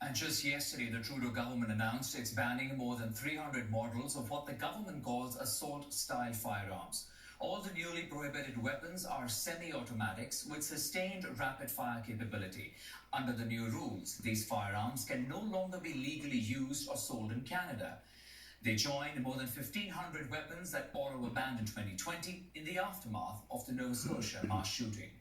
And just yesterday, the Trudeau government announced it's banning more than 300 models of what the government calls assault-style firearms. All the newly prohibited weapons are semi-automatics with sustained rapid-fire capability. Under the new rules, these firearms can no longer be legally used or sold in Canada. They joined more than 1,500 weapons that Ottawa banned in 2020 in the aftermath of the Nova Scotia mass shooting.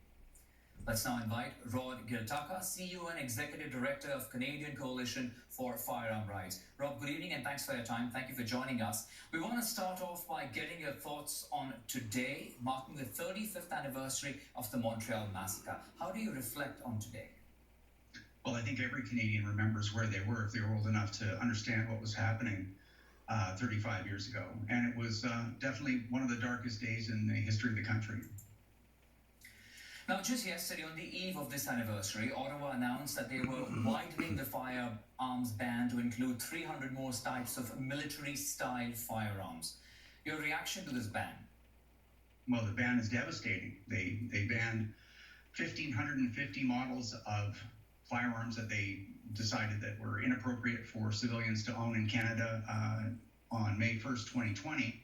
Let's now invite Giltaca, CEO and Executive Director of Canadian Coalition for Firearm Rights. Rob, good evening and thanks for your time. Thank you for joining us. We want to start off by getting your thoughts on today, marking the 35th anniversary of the Montreal Massacre. How do you reflect on today? Well, I think every Canadian remembers where they were if they were old enough to understand what was happening 35 years ago. And it was definitely one of the darkest days in the history of the country. Now, just yesterday, on the eve of this anniversary, Ottawa announced that they were widening the firearms ban to include 300 more types of military-style firearms. Your reaction to this ban? Well, the ban is devastating. They banned 1,550 models of firearms that they decided that were inappropriate for civilians to own in Canada on May 1st, 2020.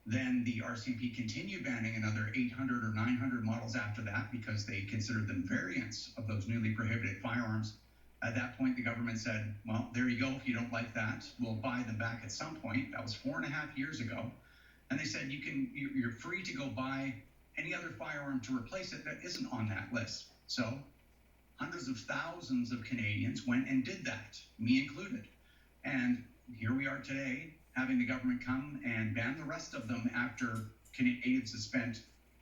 Then the RCMP continued banning another 800 or 900 models after that because they considered them variants of those newly prohibited firearms. At that point, the government said, well, there you go. If you don't like that, we'll buy them back at some point. That was 4.5 years ago. And they said you're free to go buy any other firearm to replace it that isn't on that list. So hundreds of thousands of Canadians went and did that, me included. And here we are today, having the government come and ban the rest of them after Canadians have spent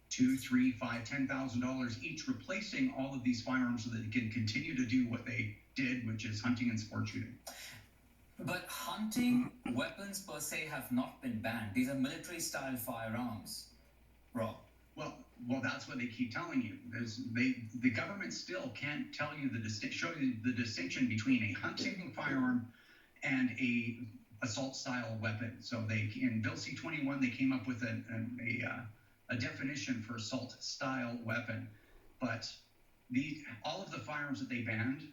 $2,000, $3,000, $5,000, $10,000 each replacing all of these firearms so that they can continue to do what they did, which is hunting and sport shooting. But hunting weapons per se have not been banned. These are military-style firearms. Rob. Well, that's what they keep telling you. The government still can't tell you show you the distinction between a hunting firearm and a assault-style weapon. So in Bill C-21, they came up with a definition for assault-style weapon. But all of the firearms that they banned,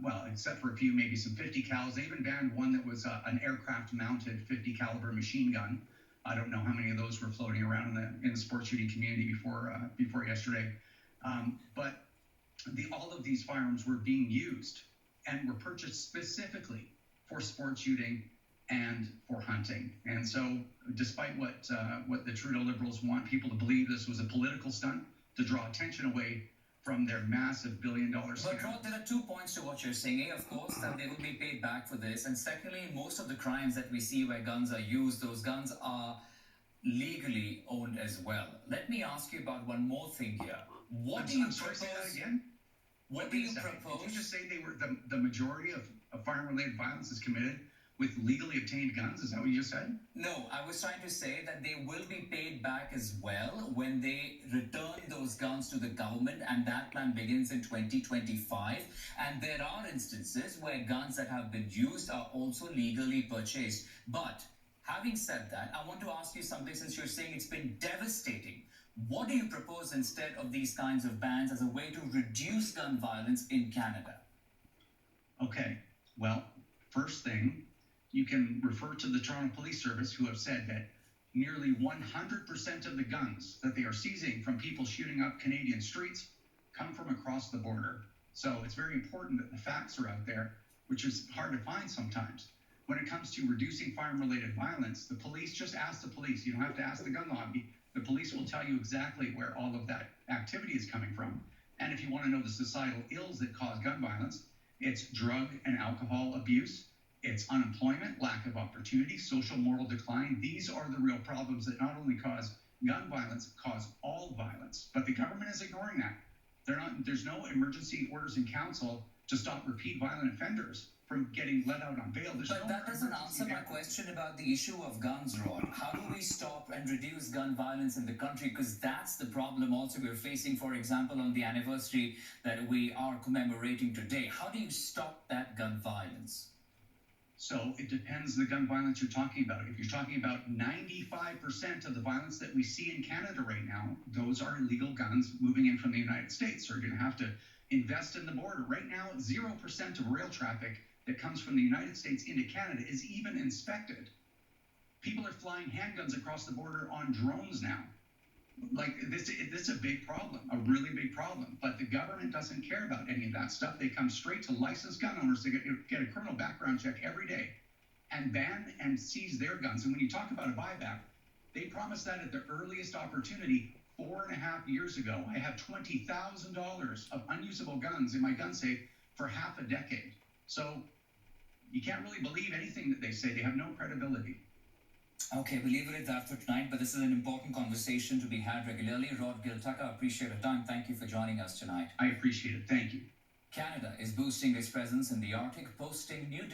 well, except for a few, maybe some 50 cals, they even banned one that was an aircraft-mounted 50 caliber machine gun. I don't know how many of those were floating around in the sports shooting community before yesterday. But all of these firearms were being used and were purchased specifically for sport shooting and for hunting. And so despite what the Trudeau Liberals want people to believe this was a political stunt to draw attention away from their massive billion-dollar scam. But Rod, there are 2 points to what you're saying. Of course, that they will be paid back for this. And secondly, most of the crimes that we see where guns are used, those guns are legally owned as well. Let me ask you about one more thing here. What do you propose? Say that again? What do you propose? Did you just say they were the majority of firearm-related violence is committed with legally obtained guns? Is that what you just said? No, I was trying to say that they will be paid back as well when they return those guns to the government, and that plan begins in 2025. And there are instances where guns that have been used are also legally purchased. But having said that, I want to ask you something, since you're saying it's been devastating. What do you propose instead of these kinds of bans as a way to reduce gun violence in Canada? Okay, well, first thing, you can refer to the Toronto Police Service, who have said that nearly 100% of the guns that they are seizing from people shooting up Canadian streets come from across the border. So it's very important that the facts are out there, which is hard to find sometimes. When it comes to reducing firearm-related violence, the police, just ask the police. You don't have to ask the gun lobby. The police will tell you exactly where all of that activity is coming from. And if you want to know the societal ills that cause gun violence, it's drug and alcohol abuse, it's unemployment, lack of opportunity, social moral decline. These are the real problems that not only cause gun violence, cause all violence. But the government is ignoring that. There's no emergency orders in council to stop repeat violent offenders from getting let out on bail. But that doesn't answer my question about the issue of guns, Rod. How do we stop and reduce gun violence in the country? Because that's the problem also we're facing, for example, on the anniversary that we are commemorating today. How do you stop that gun violence? So it depends the gun violence you're talking about. If you're talking about 95% of the violence that we see in Canada right now, those are illegal guns moving in from the United States. So you're going to have to invest in the border. Right now, 0% of rail traffic that comes from the United States into Canada is even inspected. People are flying handguns across the border on drones now. Like, this is a big problem, a really big problem. But the government doesn't care about any of that stuff. They come straight to licensed gun owners to get a criminal background check every day and ban and seize their guns. And when you talk about a buyback, they promised that at the earliest opportunity 4.5 years ago. I have $20,000 of unusable guns in my gun safe for half a decade. So you can't really believe anything that they say. They have no credibility. Okay, we'll leave it at that for tonight, but this is an important conversation to be had regularly. Rod Giltaca, I appreciate your time. Thank you for joining us tonight. I appreciate it. Thank you. Canada is boosting its presence in the Arctic, posting new